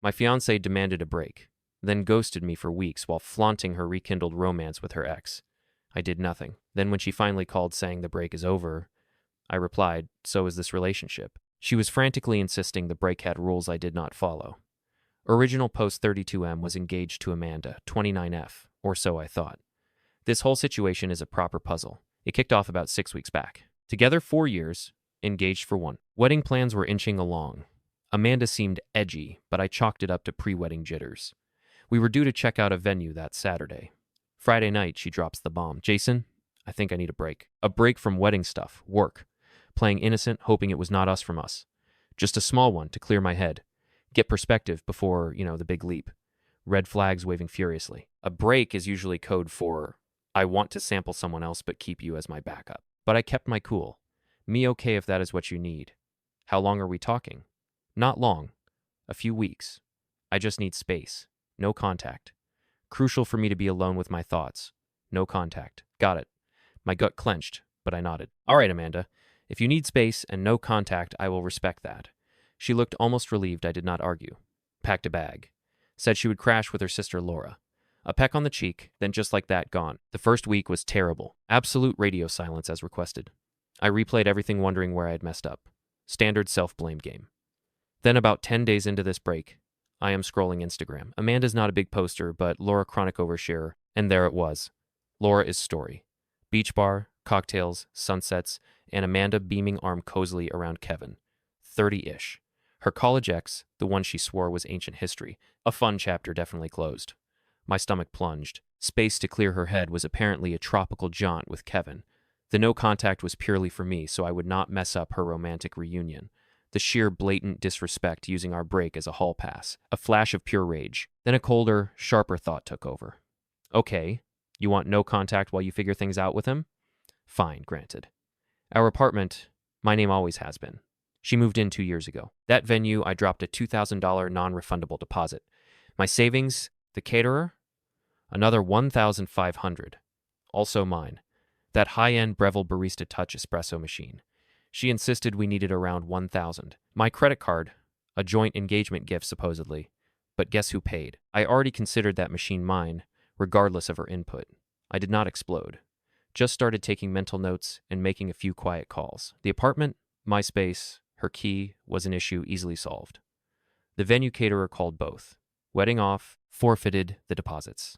My fiancée demanded a break, then ghosted me for weeks while flaunting her rekindled romance with her ex. I did nothing. Then when she finally called saying the break is over, I replied, so is this relationship. She was frantically insisting the break had rules I did not follow. Original post 32M was engaged to Amanda, 29F, or so I thought. This whole situation is a proper puzzle. It kicked off about 6 weeks back. Together 4 years, engaged for 1. Wedding plans were inching along. Amanda seemed edgy, but I chalked it up to pre-wedding jitters. We were due to check out a venue that Saturday. Friday night, she drops the bomb. Jason, I think I need a break. A break from wedding stuff, work. Playing innocent, hoping it was not us from us. Just a small one to clear my head. Get perspective before, the big leap. Red flags waving furiously. A break is usually code for, I want to sample someone else but keep you as my backup. But I kept my cool. Me okay if that is what you need. How long are we talking? Not long. A few weeks. I just need space. No contact. Crucial for me to be alone with my thoughts. No contact. Got it. My gut clenched, but I nodded. All right, Amanda. If you need space and no contact, I will respect that. She looked almost relieved I did not argue. Packed a bag. Said she would crash with her sister Laura. A peck on the cheek, then just like that, gone. The first week was terrible. Absolute radio silence as requested. I replayed everything wondering where I had messed up. Standard self-blame game. Then about 10 days into this break, I am scrolling Instagram. Amanda's not a big poster, but Laura chronic overshare, and there it was. Laura is story. Beach bar, cocktails, sunsets, and Amanda beaming arm cozily around Kevin. 30-ish. Her college ex, the one she swore was ancient history. A fun chapter definitely closed. My stomach plunged. Space to clear her head was apparently a tropical jaunt with Kevin. The no contact was purely for me, so I would not mess up her romantic reunion. The sheer blatant disrespect using our break as a hall pass. A flash of pure rage. Then a colder, sharper thought took over. Okay, you want no contact while you figure things out with him? Fine, granted. Our apartment, my name always has been. She moved in 2 years ago. That venue, I dropped a $2,000 non-refundable deposit. My savings, the caterer, another $1,500. Also mine. That high-end Breville Barista Touch espresso machine. She insisted we needed around $1,000. My credit card, a joint engagement gift supposedly. But guess who paid? I already considered that machine mine, regardless of her input. I did not explode. Just started taking mental notes and making a few quiet calls. The apartment, my space, her key was an issue easily solved. The venue caterer called both. Wedding off, forfeited the deposits.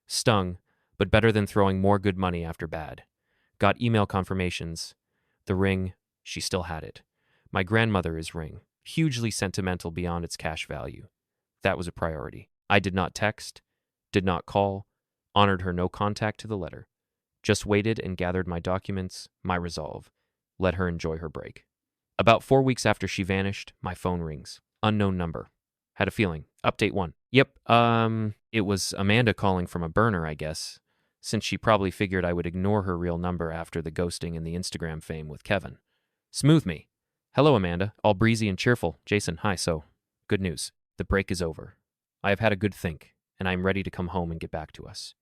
Stung, but better than throwing more good money after bad. Got email confirmations. The ring, she still had it. My grandmother's ring, hugely sentimental beyond its cash value. That was a priority. I did not text, did not call, honored her no contact to the letter. Just waited and gathered my documents, my resolve. Let her enjoy her break. About 4 weeks after she vanished, my phone rings. Unknown number. Had a feeling. Update 1. Yep, it was Amanda calling from a burner, I guess, since she probably figured I would ignore her real number after the ghosting and the Instagram fame with Kevin. Smooth me. Hello, Amanda. All breezy and cheerful. Jason, hi, so, good news. The break is over. I have had a good think, and I am ready to come home and get back to us.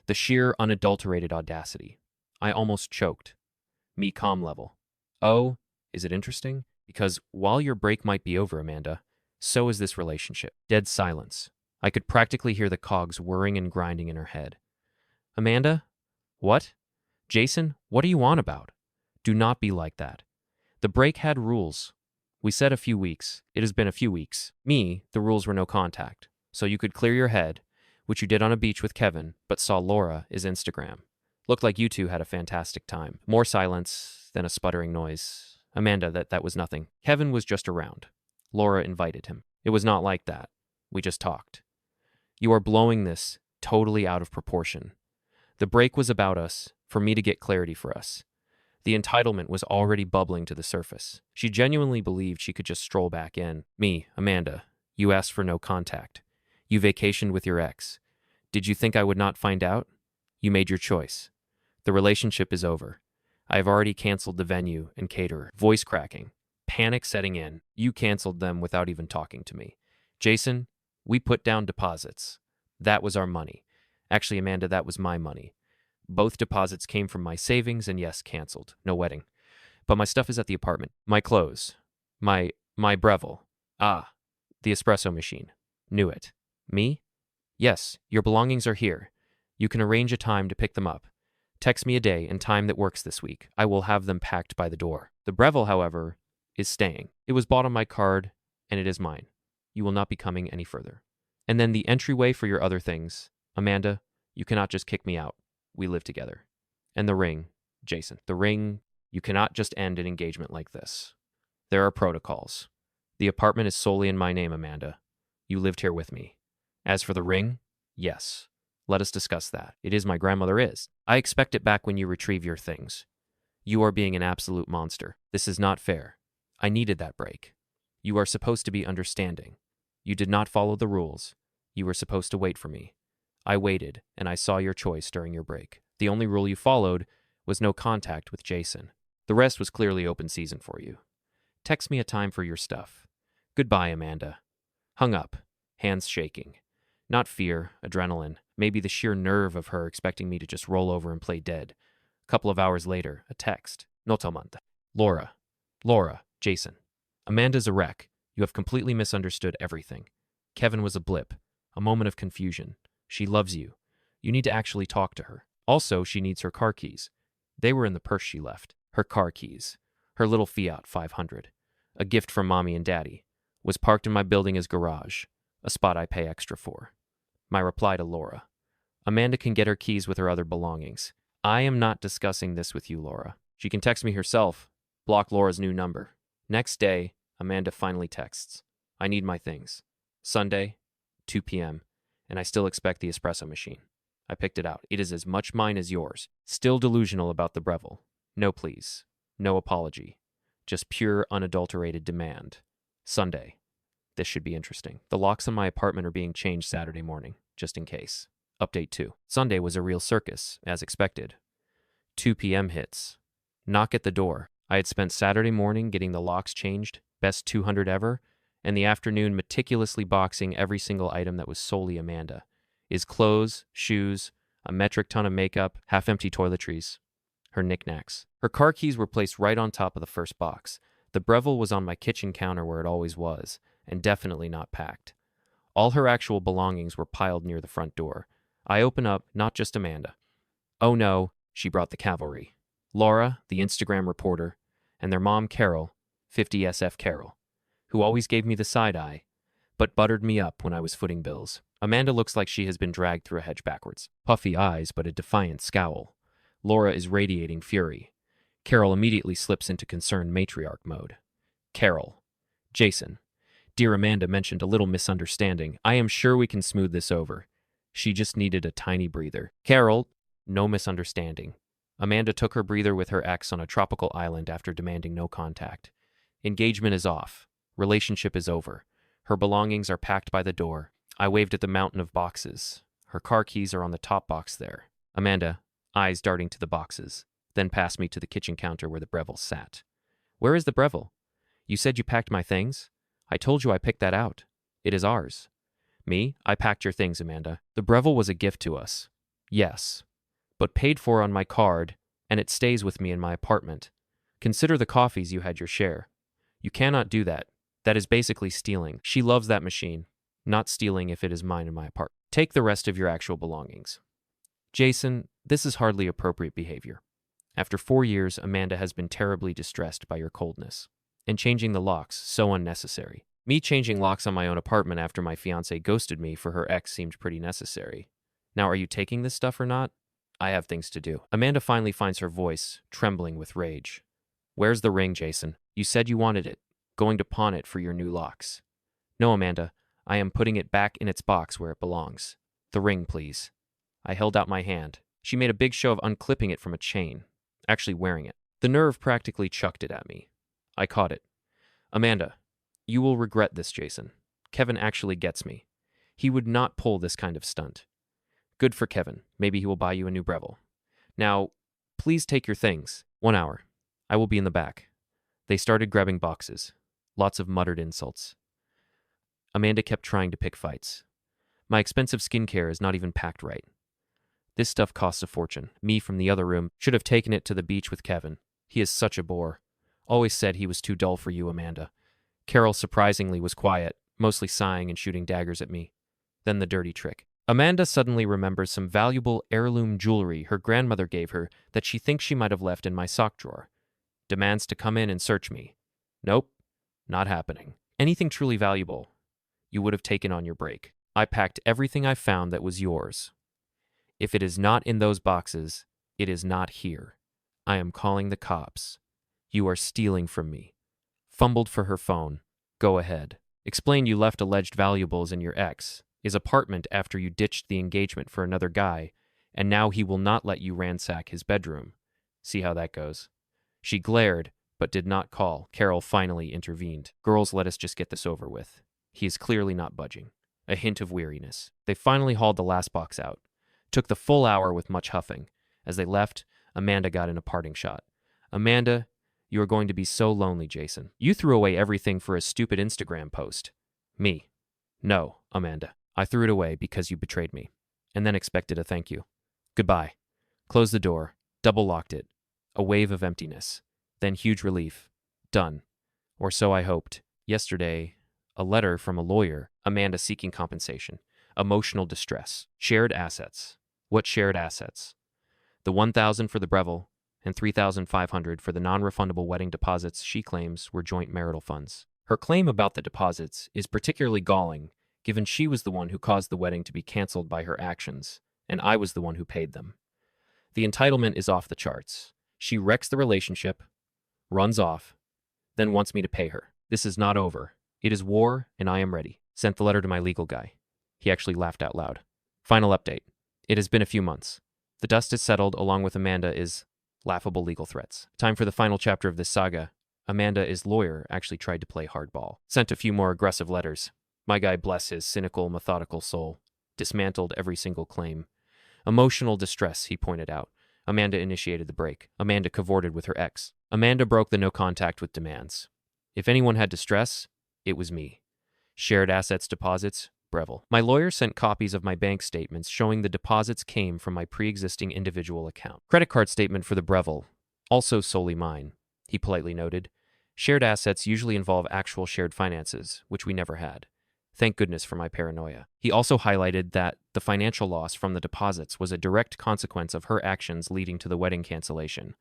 The sheer, unadulterated audacity. I almost choked. Me calm level. Oh, is it interesting? Because while your break might be over, Amanda, so is this relationship. Dead silence. I could practically hear the cogs whirring and grinding in her head. Amanda? What? Jason, what are you on about? Do not be like that. The break had rules. We said a few weeks. It has been a few weeks. Me, the rules were no contact. So you could clear your head, which you did on a beach with Kevin, but saw Laura is Instagram. Looked like you two had a fantastic time. More silence, then a sputtering noise. Amanda, that was nothing. Kevin was just around. Laura invited him. It was not like that. We just talked. You are blowing this totally out of proportion. The break was about us, for me to get clarity for us. The entitlement was already bubbling to the surface. She genuinely believed she could just stroll back in. Me, Amanda, you asked for no contact. You vacationed with your ex. Did you think I would not find out? You made your choice. The relationship is over. I have already canceled the venue and caterer. Voice cracking. Panic setting in. You canceled them without even talking to me. Jason, we put down deposits. That was our money. Actually, Amanda, that was my money. Both deposits came from my savings and yes, canceled. No wedding. But my stuff is at the apartment. My clothes. My Breville. Ah, the espresso machine. Knew it. Me? Yes, your belongings are here. You can arrange a time to pick them up. Text me a day and time that works this week. I will have them packed by the door. The Breville, however, is staying. It was bought on my card, and it is mine. You will not be coming any further. And then the entryway for your other things. Amanda, you cannot just kick me out. We live together. And the ring, Jason. The ring, you cannot just end an engagement like this. There are protocols. The apartment is solely in my name, Amanda. You lived here with me. As for the ring, yes. Let us discuss that. It is my grandmother is. I expect it back when you retrieve your things. You are being an absolute monster. This is not fair. I needed that break. You are supposed to be understanding. You did not follow the rules. You were supposed to wait for me. I waited, and I saw your choice during your break. The only rule you followed was no contact with Jason. The rest was clearly open season for you. Text me a time for your stuff. Goodbye, Amanda. Hung up, hands shaking. Not fear, adrenaline, maybe the sheer nerve of her expecting me to just roll over and play dead. A couple of hours later, a text. Notamanta. Laura, Jason. Amanda's a wreck. You have completely misunderstood everything. Kevin was a blip, a moment of confusion. She loves you. You need to actually talk to her. Also, she needs her car keys. They were in the purse she left. Her car keys. Her little Fiat 500. A gift from Mommy and Daddy. Was parked in my building as garage. A spot I pay extra for. My reply to Laura. Amanda can get her keys with her other belongings. I am not discussing this with you, Laura. She can text me herself. Block Laura's new number. Next day, Amanda finally texts. I need my things. Sunday, 2 p.m., and I still expect the espresso machine. I picked it out. It is as much mine as yours. Still delusional about the Breville. No please. No apology. Just pure, unadulterated demand. Sunday. This should be interesting. The locks on my apartment are being changed Saturday morning, just in case. Update 2. Sunday was a real circus, as expected. 2 p.m. hits. Knock at the door. I had spent Saturday morning getting the locks changed, best 200 ever, and the afternoon meticulously boxing every single item that was solely Amanda. His clothes, shoes, a metric ton of makeup, half-empty toiletries, her knickknacks. Her car keys were placed right on top of the first box. The Breville was on my kitchen counter where it always was, and definitely not packed. All her actual belongings were piled near the front door. I open up, not just Amanda. Oh no, she brought the cavalry. Laura, the Instagram reporter, and their mom Carol, 50SF Carol, who always gave me the side eye, but buttered me up when I was footing bills. Amanda looks like she has been dragged through a hedge backwards. Puffy eyes, but a defiant scowl. Laura is radiating fury. Carol immediately slips into concerned matriarch mode. Carol. Jason. Dear Amanda mentioned a little misunderstanding. I am sure we can smooth this over. She just needed a tiny breather. Carol. No misunderstanding. Amanda took her breather with her ex on a tropical island after demanding no contact. Engagement is off. Relationship is over. Her belongings are packed by the door. I waved at the mountain of boxes. Her car keys are on the top box there. Amanda, eyes darting to the boxes, then passed me to the kitchen counter where the Breville sat. Where is the Breville? You said you packed my things? I told you I picked that out. It is ours. Me? I packed your things, Amanda. The Breville was a gift to us. Yes. But paid for on my card, and it stays with me in my apartment. Consider the coffees you had your share. You cannot do that. That is basically stealing. She loves that machine. Not stealing if it is mine in my apartment. Take the rest of your actual belongings. Jason, this is hardly appropriate behavior. After 4 years, Amanda has been terribly distressed by your coldness. And changing the locks, so unnecessary. Me changing locks on my own apartment after my fiancée ghosted me for her ex seemed pretty necessary. Now, are you taking this stuff or not? I have things to do. Amanda finally finds her voice, trembling with rage. Where's the ring, Jason? You said you wanted it. Going to pawn it for your new locks. No, Amanda. I am putting it back in its box where it belongs. The ring, please. I held out my hand. She made a big show of unclipping it from a chain, actually wearing it. The nerve practically chucked it at me. I caught it. Amanda, you will regret this, Jason. Kevin actually gets me. He would not pull this kind of stunt. Good for Kevin. Maybe he will buy you a new Breville. Now, please take your things. 1 hour. I will be in the back. They started grabbing boxes. Lots of muttered insults. Amanda kept trying to pick fights. My expensive skincare is not even packed right. This stuff costs a fortune. Me from the other room should have taken it to the beach with Kevin. He is such a bore. Always said he was too dull for you, Amanda. Carol surprisingly was quiet, mostly sighing and shooting daggers at me. Then the dirty trick. Amanda suddenly remembers some valuable heirloom jewelry her grandmother gave her that she thinks she might have left in my sock drawer. Demands to come in and search me. Nope, not happening. Anything truly valuable you would have taken on your break. I packed everything I found that was yours. If it is not in those boxes, it is not here. I am calling the cops. You are stealing from me. Fumbled for her phone. Go ahead. Explain you left alleged valuables in your his apartment after you ditched the engagement for another guy, and now he will not let you ransack his bedroom. See how that goes. She glared, but did not call. Carol finally intervened. Girls, let us just get this over with. He is clearly not budging. A hint of weariness. They finally hauled the last box out. Took the full hour with much huffing. As they left, Amanda got in a parting shot. Amanda, you are going to be so lonely, Jason. You threw away everything for a stupid Instagram post. Me. No, Amanda. I threw it away because you betrayed me, and then expected a thank you. Goodbye. Closed the door, double-locked it. A wave of emptiness. Then huge relief. Done. Or so I hoped. Yesterday, a letter from a lawyer. Amanda seeking compensation. Emotional distress. Shared assets. What shared assets? The $1,000 for the Betrayal and $3,500 for the non-refundable wedding deposits she claims were joint marital funds. Her claim about the deposits is particularly galling, given she was the one who caused the wedding to be canceled by her actions, and I was the one who paid them. The entitlement is off the charts. She wrecks the relationship, runs off, then wants me to pay her. This is not over. It is war, and I am ready. Sent the letter to my legal guy. He actually laughed out loud. Final update. It has been a few months. The dust is settled along with Amanda's laughable legal threats. Time for the final chapter of this saga. Amanda's lawyer actually tried to play hardball. Sent a few more aggressive letters. My guy, bless his cynical, methodical soul, dismantled every single claim. Emotional distress, he pointed out. Amanda initiated the break. Amanda cavorted with her ex. Amanda broke the no contact with demands. If anyone had distress, it was me. Shared assets deposits, Betrayal. My lawyer sent copies of my bank statements showing the deposits came from my pre-existing individual account. Credit card statement for the Betrayal, also solely mine, he politely noted. Shared assets usually involve actual shared finances, which we never had. Thank goodness for my paranoia. He also highlighted that the financial loss from the deposits was a direct consequence of her actions leading to the wedding cancellation.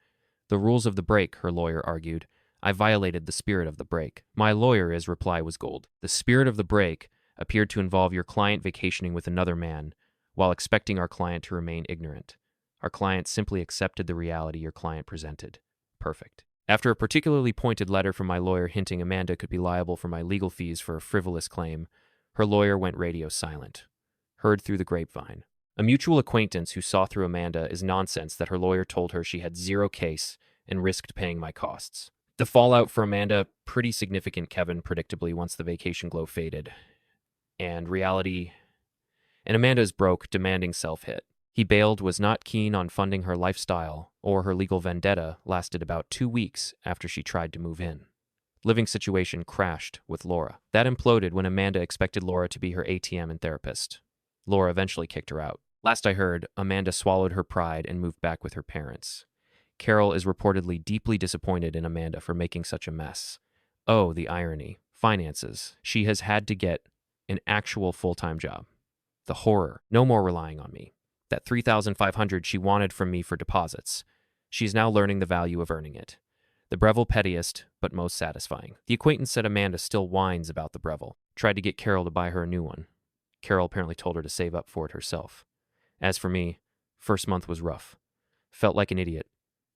The rules of the break, her lawyer argued. I violated the spirit of the break. My lawyer's reply was gold. The spirit of the break appeared to involve your client vacationing with another man while expecting our client to remain ignorant. Our client simply accepted the reality your client presented. Perfect. After a particularly pointed letter from my lawyer hinting Amanda could be liable for my legal fees for a frivolous claim, her lawyer went radio silent. Heard through the grapevine. A mutual acquaintance who saw through Amanda is nonsense that her lawyer told her she had zero case and risked paying my costs. The fallout for Amanda, pretty significant, Kevin, predictably, once the vacation glow faded. And reality, and Amanda's broke, demanding self-hit. He bailed, was not keen on funding her lifestyle, or her legal vendetta lasted about 2 weeks after she tried to move in. Living situation crashed with Laura. That imploded when Amanda expected Laura to be her ATM and therapist. Laura eventually kicked her out. Last I heard, Amanda swallowed her pride and moved back with her parents. Carol is reportedly deeply disappointed in Amanda for making such a mess. Oh, the irony. Finances. She has had to get an actual full-time job. The horror. No more relying on me. That $3,500 she wanted from me for deposits. She is now learning the value of earning it. The Betrayal pettiest, but most satisfying. The acquaintance said Amanda still whines about the Betrayal. Tried to get Carol to buy her a new one. Carol apparently told her to save up for it herself. As for me, first month was rough. Felt like an idiot,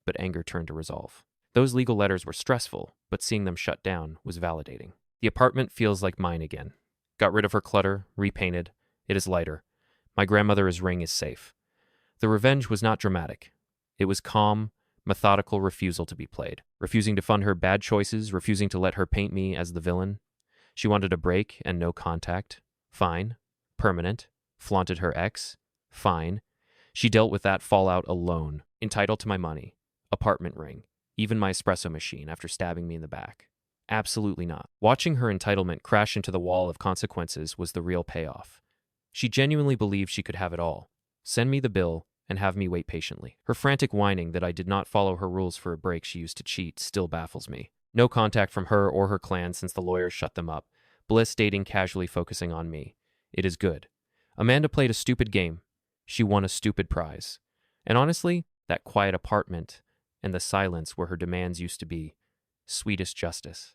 but anger turned to resolve. Those legal letters were stressful, but seeing them shut down was validating. The apartment feels like mine again. Got rid of her clutter, repainted. It is lighter. My grandmother's ring is safe. The revenge was not dramatic. It was calm, methodical refusal to be played. Refusing to fund her bad choices, refusing to let her paint me as the villain. She wanted a break and no contact. Fine. Permanent. Flaunted her ex. Fine. She dealt with that fallout alone. Entitled to my money. Apartment ring. Even my espresso machine after stabbing me in the back. Absolutely not. Watching her entitlement crash into the wall of consequences was the real payoff. She genuinely believed she could have it all. Send me the bill and have me wait patiently. Her frantic whining that I did not follow her rules for a break she used to cheat still baffles me. No contact from her or her clan since the lawyers shut them up, Bliss dating casually focusing on me. It is good. Amanda played a stupid game. She won a stupid prize. And honestly, that quiet apartment and the silence where her demands used to be, sweetest justice.